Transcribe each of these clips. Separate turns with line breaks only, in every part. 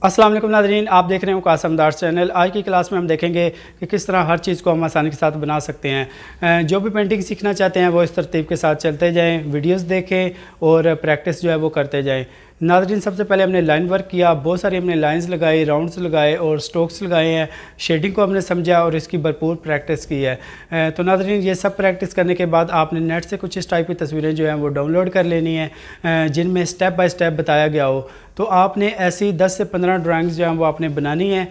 अस्सलाम वालेकुम नाज़रीन, आप देख रहे हो कासम दार्स चैनल। आज की क्लास में हम देखेंगे कि किस तरह हर चीज़ को हम आसानी के साथ बना सकते हैं। जो भी पेंटिंग सीखना चाहते हैं वो इस तरतीब के साथ चलते जाएं, वीडियोस देखें और प्रैक्टिस जो है वो करते जाएं। नाज़रीन, सबसे पहले हमने लाइन वर्क किया, बहुत सारी हमने लाइंस लगाई, राउंड्स लगाए और स्ट्रोक्स लगाए हैं। शेडिंग को हमने समझा और इसकी भरपूर प्रैक्टिस की है। तो नाज़रीन, ये सब प्रैक्टिस करने के बाद आपने नेट से कुछ इस टाइप की तस्वीरें जो हैं वो डाउनलोड कर लेनी है, जिनमें स्टेप बाय स्टेप बताया गया हो। तो आपने ऐसी 10 से 15 ड्राइंग्स जो हैं वो आपने बनानी है।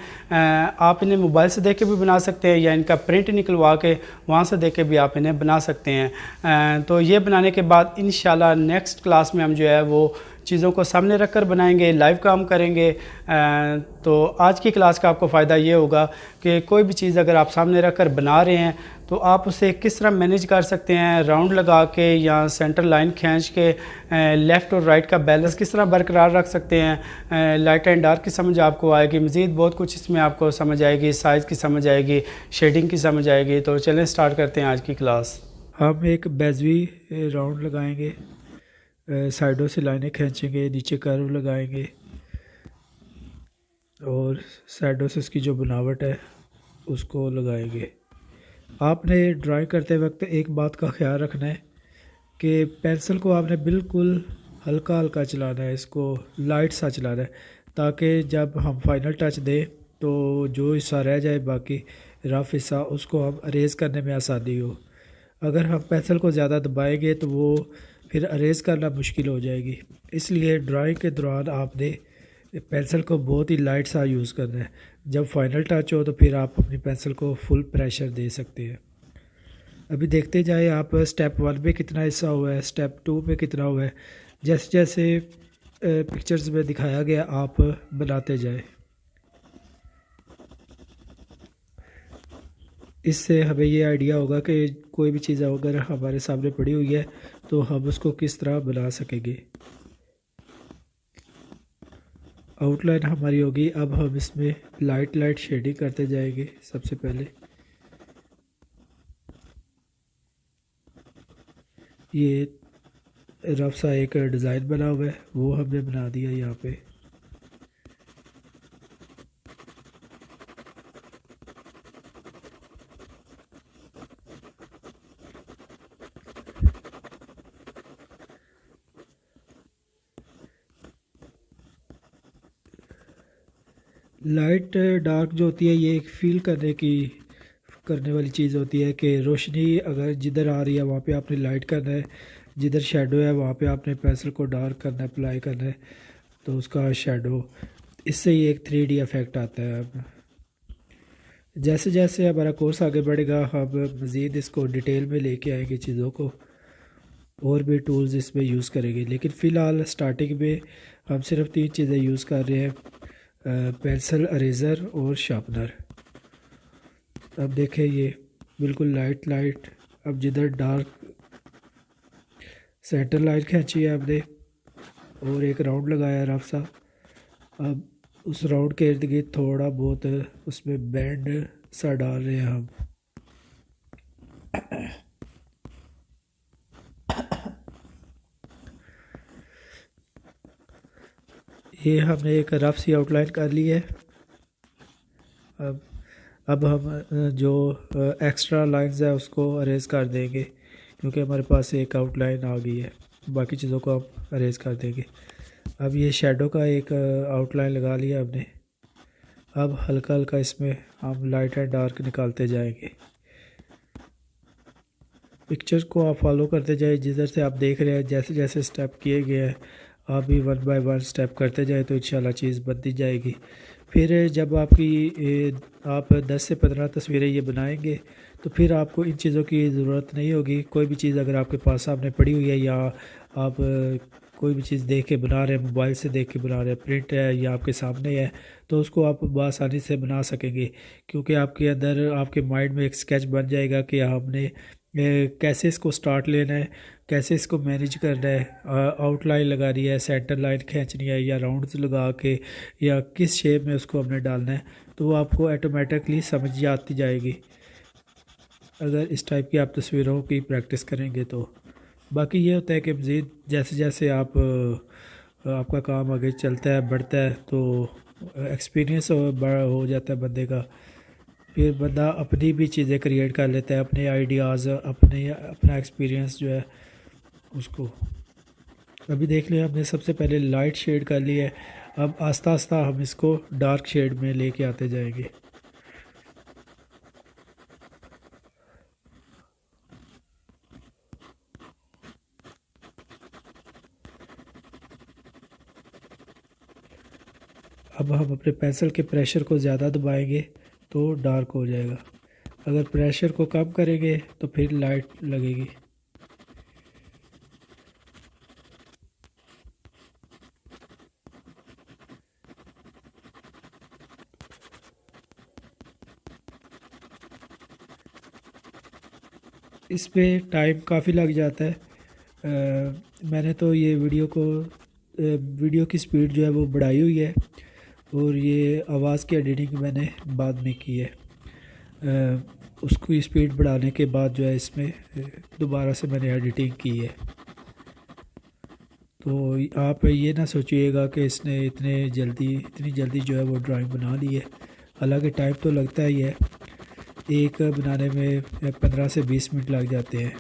आप इन्हें मोबाइल से देख के भी बना सकते हैं या इनका प्रिंट निकलवा के वहाँ से देख के भी आप इन्हें बना सकते हैं। तो ये बनाने के बाद इंशाल्लाह नेक्स्ट क्लास में हम जो है वो चीज़ों को सामने रख कर बनाएंगे, लाइव काम करेंगे। तो आज की क्लास का आपको फ़ायदा ये होगा कि कोई भी चीज़ अगर आप सामने रख कर बना रहे हैं तो आप उसे किस तरह मैनेज कर सकते हैं, राउंड लगा के या सेंटर लाइन खींच के लेफ़्ट और राइट का बैलेंस किस तरह बरकरार रख सकते हैं। लाइट एंड डार्क की समझ आपको आएगी, मज़ीद बहुत कुछ इसमें आपको समझ आएगी, साइज़ की समझ आएगी, शेडिंग की समझ आएगी। तो चलें स्टार्ट करते हैं आज की क्लास।
हम एक बेजवी राउंड लगाएंगे, साइडों से लाइनें खींचेंगे, नीचे कर्व लगाएंगे और साइडों से इसकी जो बनावट है उसको लगाएंगे। आपने ड्राइंग करते वक्त एक बात का ख्याल रखना है कि पेंसिल को आपने बिल्कुल हल्का हल्का चलाना है, इसको लाइट सा चलाना है, ताकि जब हम फाइनल टच दें तो जो हिस्सा रह जाए बाकी रफ हिस्सा उसको हम अरेज़ करने में आसानी हो। अगर हम पेंसिल को ज़्यादा दबाएंगे तो वो फिर अरेज़ करना मुश्किल हो जाएगी। इसलिए ड्राइंग के दौरान आपने पेंसिल को बहुत ही लाइट सा यूज़ करना है। जब फाइनल टच हो तो फिर आप अपनी पेंसिल को फुल प्रेशर दे सकते हैं। अभी देखते जाए आप स्टेप 1 में कितना हिस्सा हुआ है, स्टेप 2 में कितना हुआ है। जैसे जैसे पिक्चर्स में दिखाया गया आप बनाते जाए। इससे हमें ये आइडिया होगा कि कोई भी चीज़ अगर हमारे सामने पड़ी हुई है तो हम उसको किस तरह बना सकेंगे। आउटलाइन हमारी होगी। अब हम इसमें लाइट लाइट शेडिंग करते जाएंगे। सबसे पहले ये रफ सा एक डिज़ाइन बना हुआ है वो हमने बना दिया यहाँ पे। लाइट डार्क जो होती है ये एक फील करने वाली चीज़ होती है कि रोशनी अगर जिधर आ रही है वहाँ पे आपने लाइट करना है, जिधर शेडो है वहाँ पे आपने पेंसिल को डार्क करना है, अप्लाई करना है तो उसका शेडो, इससे ही एक 3D इफ़ेक्ट आता है। अब जैसे जैसे हमारा कोर्स आगे बढ़ेगा हम मज़ीद इसको डिटेल में लेके आएंगे, चीज़ों को और भी टूल्स इसमें यूज़ करेंगे। लेकिन फ़िलहाल स्टार्टिंग में हम सिर्फ 3 चीज़ें यूज़ कर रहे हैं, पेंसिल, इरेज़र और शार्पनर। अब देखें ये बिल्कुल लाइट लाइट। अब जिधर डार्क सेंटर लाइन खींची है हमने और एक राउंड लगाया रफ सा। अब उस राउंड के इर्द गिर्द थोड़ा बहुत उसमें बैंड सा डाल रहे हैं हम। ये हमने एक रफ सी आउटलाइन कर ली है। अब हम जो एक्स्ट्रा लाइंस है उसको अरेज़ कर देंगे, क्योंकि हमारे पास एक आउटलाइन आ गई है। बाकी चीज़ों को हम अरेज़ कर देंगे। अब ये शेडो का एक आउटलाइन लगा लिया हमने। अब हल्का हल्का इसमें हम लाइट एंड डार्क निकालते जाएंगे। पिक्चर को आप फॉलो करते जाए, जिधर से आप देख रहे हैं जैसे जैसे स्टेप किए गए हैं आप भी 1 बाय 1 स्टेप करते जाए तो इंशाल्लाह चीज़ बनती जाएगी। फिर जब आप 10 से 15 तस्वीरें ये बनाएंगे तो फिर आपको इन चीज़ों की ज़रूरत नहीं होगी। कोई भी चीज़ अगर आपके पास सामने पड़ी हुई है या आप कोई भी चीज़ देख के बना रहे हैं, मोबाइल से देख के बना रहे हैं, प्रिंट है या आपके सामने है, तो उसको आप बआसानी से बना सकेंगे, क्योंकि आपके अंदर आपके माइंड में एक स्केच बन जाएगा कि हमने कैसे इसको स्टार्ट लेना है, कैसे इसको मैनेज करना है, आउटलाइन लगा रही है, सेंटर लाइन खींचनी है या राउंड्स लगा के या किस शेप में उसको हमने डालना है, तो वो आपको ऑटोमेटिकली समझ आती जाएगी अगर इस टाइप की आप तस्वीरों की प्रैक्टिस करेंगे तो। बाकी ये होता है कि मज़ीद जैसे जैसे आप आपका काम आगे चलता है, बढ़ता है, तो एक्सपीरियंस हो जाता है बंदे का। फिर बंदा अपनी भी चीज़ें क्रिएट कर लेता है, अपने आइडियाज़, अपना एक्सपीरियंस जो है उसको। अभी देख लिया हमने सबसे पहले लाइट शेड कर लिया है, अब आस्ता आस्ता हम इसको डार्क शेड में लेके आते जाएंगे। अब हम अपने पेंसिल के प्रेशर को ज़्यादा दबाएंगे तो डार्क हो जाएगा, अगर प्रेशर को कम करेंगे तो फिर लाइट लगेगी। इस पे टाइम काफ़ी लग जाता है। मैंने तो ये वीडियो की स्पीड जो है वो बढ़ाई हुई है, और ये आवाज़ की एडिटिंग मैंने बाद में की है। उसको स्पीड बढ़ाने के बाद जो है इसमें दोबारा से मैंने एडिटिंग की है। तो आप ये ना सोचिएगा कि इसने इतनी जल्दी जो है वो ड्राइंग बना ली है, हालांकि टाइम तो लगता ही है, एक बनाने में 15 से 20 मिनट लग जाते हैं।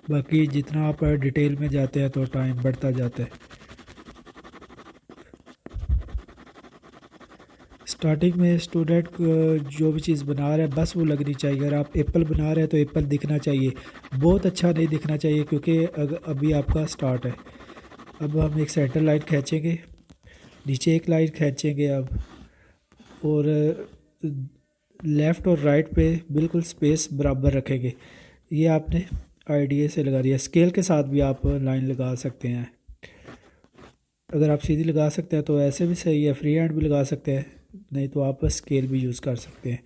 बाकी जितना आप डिटेल में जाते हैं तो टाइम बढ़ता जाता है। स्टार्टिंग में स्टूडेंट जो भी चीज़ बना रहा है बस वो लगनी चाहिए। अगर आप एप्पल बना रहे हैं तो एप्पल दिखना चाहिए, बहुत अच्छा नहीं दिखना चाहिए, क्योंकि अभी आपका स्टार्ट है। अब हम एक सेंटर लाइन खींचेंगे, नीचे एक लाइन खींचेंगे अब, और लेफ़्ट और राइट पे बिल्कुल स्पेस बराबर रखेंगे। ये आपने आईडिया से लगा दिया। स्केल के साथ भी आप लाइन लगा सकते हैं, अगर आप सीधी लगा सकते हैं तो ऐसे भी सही है, फ्री हैंड भी लगा सकते हैं, नहीं तो आप स्केल भी यूज़ कर सकते हैं।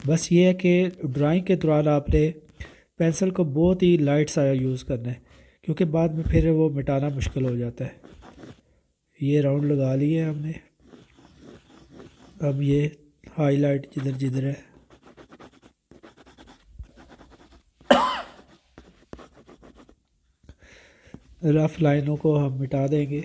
बस ये है कि ड्राइंग के दौरान आपने पेंसिल को बहुत ही लाइट सा यूज़ करना है, क्योंकि बाद में फिर वो मिटाना मुश्किल हो जाता है। ये राउंड लगा लिए हमने, अब ये हाईलाइट जिधर जिधर है रफ लाइनों को हम मिटा देंगे।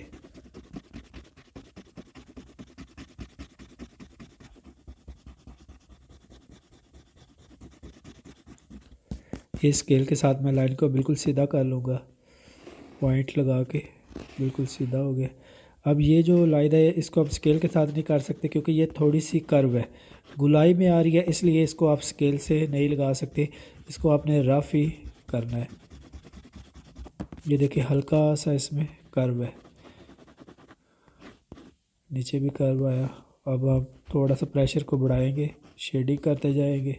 ये स्केल के साथ मैं लाइन को बिल्कुल सीधा कर लूँगा, पॉइंट लगा के बिल्कुल सीधा हो गया। अब ये जो लाइन है इसको आप स्केल के साथ नहीं कर सकते, क्योंकि ये थोड़ी सी कर्व है, गुलाई में आ रही है, इसलिए इसको आप स्केल से नहीं लगा सकते, इसको आपने रफ ही करना है। ये देखिए हल्का सा इसमें कर्व है, नीचे भी कर्व आया। अब आप थोड़ा सा प्रेशर को बढ़ाएंगे, शेडिंग करते जाएंगे।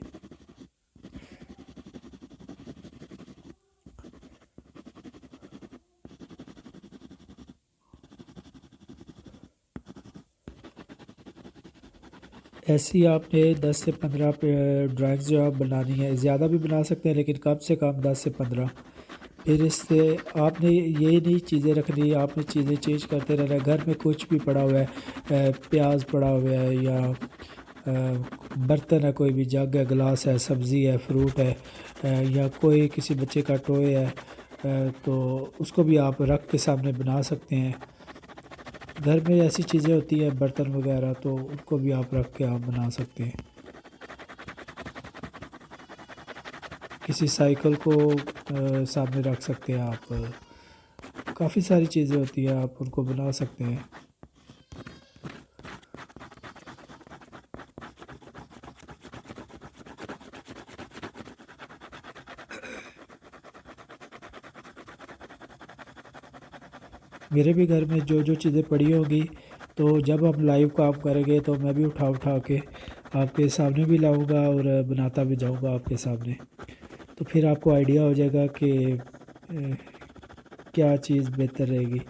ऐसी आपने 10 से 15 ड्राइंग्स जो आप बनानी है, ज़्यादा भी बना सकते हैं लेकिन कम से कम 10 से 15। फिर इससे आपने ये नहीं चीज़ें रखनी, आपने चीज़ें चेंज करते रहना है। घर में कुछ भी पड़ा हुआ है, प्याज पड़ा हुआ है, या बर्तन है, कोई भी जग है, गिलास है, सब्ज़ी है, फ्रूट है, या कोई किसी बच्चे का टॉय है, तो उसको भी आप रख के सामने बना सकते हैं। घर में ऐसी चीज़ें होती हैं बर्तन वगैरह, तो उनको भी आप रख के आप बना सकते हैं। किसी साइकिल को सामने रख सकते हैं आप, काफ़ी सारी चीज़ें होती हैं, आप उनको बना सकते हैं। मेरे भी घर में जो जो चीज़ें पड़ी होंगी, तो जब हम लाइव काम करेंगे तो मैं भी उठा उठा के आपके सामने भी लाऊंगा और बनाता भी जाऊंगा आपके सामने, तो फिर आपको आइडिया हो जाएगा कि क्या चीज़ बेहतर रहेगी।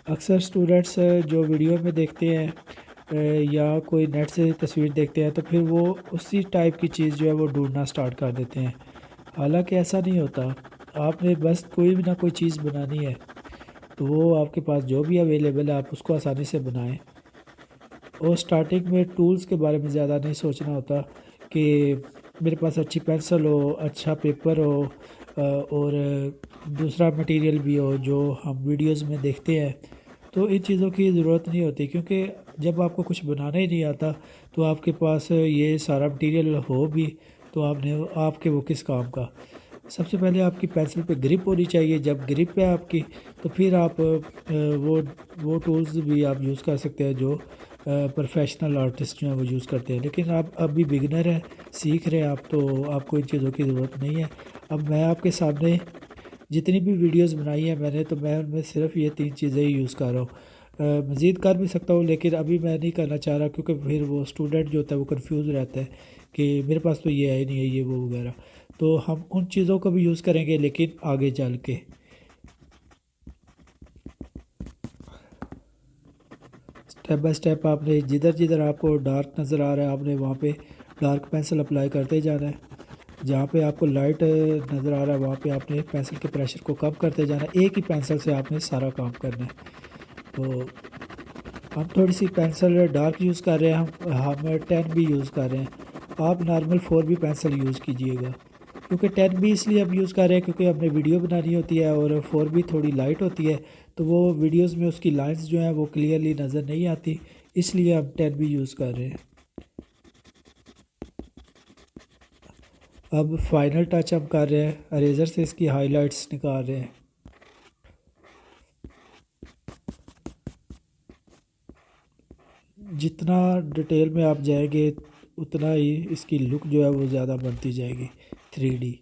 अक्सर स्टूडेंट्स जो वीडियो में देखते हैं या कोई नेट से तस्वीर देखते हैं, तो फिर वो उसी टाइप की चीज़ जो है वो ढूंढना स्टार्ट कर देते हैं, हालांकि ऐसा नहीं होता। आपने बस कोई भी ना कोई चीज़ बनानी है तो वो आपके पास जो भी अवेलेबल है आप उसको आसानी से बनाएं। और स्टार्टिंग में टूल्स के बारे में ज़्यादा नहीं सोचना होता, कि मेरे पास अच्छी पेंसिल हो, अच्छा पेपर हो, और दूसरा मटेरियल भी हो जो हम वीडियोस में देखते हैं। तो इन चीज़ों की ज़रूरत नहीं होती, क्योंकि जब आपको कुछ बनाना ही नहीं आता तो आपके पास ये सारा मटेरियल हो भी तो आपके वो किस काम का। सबसे पहले आपकी पेंसिल पे ग्रिप होनी चाहिए। जब ग्रिप है आपकी तो फिर आप वो टूल्स भी आप यूज़ कर सकते हैं जो प्रोफेशनल आर्टिस्ट जो हैं वो यूज़ करते हैं। लेकिन आप अभी बिगिनर हैं, सीख रहे हैं आप, तो आपको इन चीज़ों की ज़रूरत नहीं है। अब मैं आपके सामने जितनी भी वीडियोस बनाई हैं मैंने, तो मैं उनमें सिर्फ ये 3 चीज़ें ही यूज़ कर रहा हूँ। मज़ीद कर भी सकता हूँ लेकिन अभी मैं नहीं करना चाह रहा, क्योंकि फिर वो स्टूडेंट जो होता है वो कंफ्यूज रहता है कि मेरे पास तो ये है ही नहीं है, ये वो वगैरह। तो हम उन चीज़ों को भी यूज़ करेंगे लेकिन आगे चल के। स्टेप बाय स्टेप आपने जिधर जिधर आपको डार्क नज़र आ रहा है आपने वहाँ पे डार्क पेंसिल अप्लाई करते जाना है। जहाँ पे आपको लाइट नज़र आ रहा है वहाँ पे आपने पेंसिल के प्रेशर को कम करते जाना है। एक ही पेंसिल से आपने सारा काम करना है। तो हम थोड़ी सी पेंसिल डार्क यूज़ कर रहे हैं, हम 10 भी यूज़ कर रहे हैं। आप नॉर्मल 4 भी पेंसिल यूज़ कीजिएगा, क्योंकि 10 भी इसलिए हम यूज़ कर रहे हैं क्योंकि हमने वीडियो बनानी होती है, और 4 भी थोड़ी लाइट होती है तो वो वीडियोस में उसकी लाइंस जो हैं वो क्लियरली नज़र नहीं आती, इसलिए हम 10 भी यूज़ कर रहे हैं। अब फाइनल टच हम कर रहे हैं, अरेज़र से इसकी हाइलाइट्स निकाल रहे हैं। जितना डिटेल में आप जाएंगे उतना ही इसकी लुक जो है वो ज़्यादा बनती जाएगी 3D।